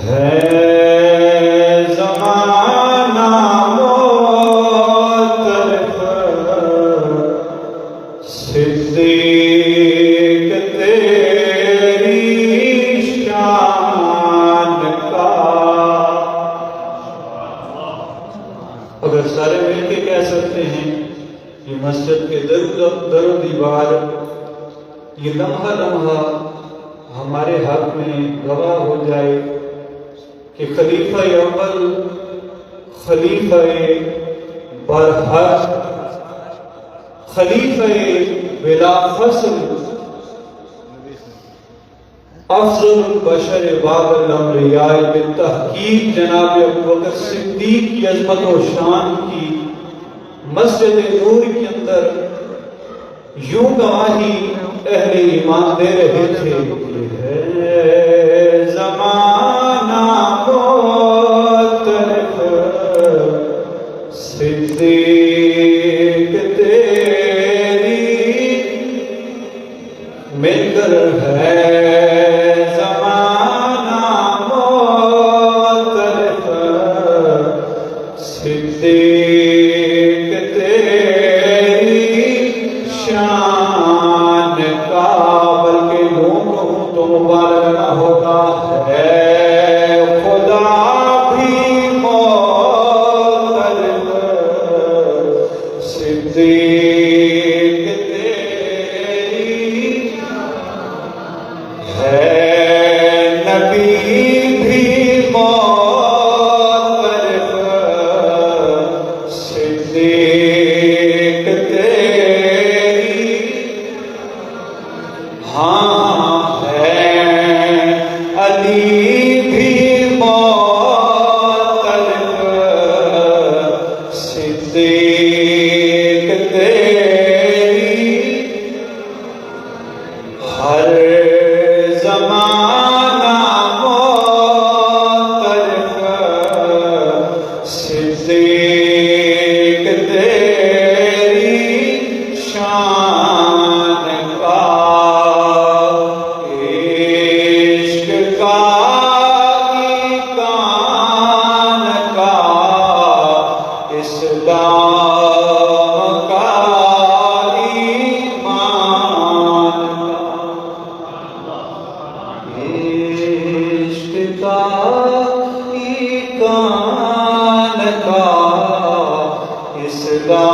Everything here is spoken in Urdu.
ہے زمانہ مختلف صدیق تیری شان کا. اگر سارے مل کے کہہ سکتے ہیں یہ مسجد کے در و دیوار یہ لمحہ لمحہ ہمارے حق میں گواہ ہو جائے کہ خلیفہ اول خلیفہ برحق خلیفہ بلا فصل افضل البشر باب الانبیاء بالتحقیق جناب ابوبکر صدیق کی عظمت و شان کی مسجد نور کے اندر یوں گواہی اہل ایمان دے رہے تھے کہ ہے زمانہ مختلف صدیق تیری مل کر ہے زمانہ مختلف صدیق تیری شان کا. بلکہ یوں کہوں تو مبالغہ نہ ہوتا ہے خدا بھی مختلف صدیق تیری ہے نبی بھی مختلف صدیق تیری. ہاں ہے علی بھی مختلف صدیق تیری. ہر زمانہ مختلف صدیق تیری شان کا. عشق کا کان کا اسلام کا ایمان کا. عشق کا کان کا اسلام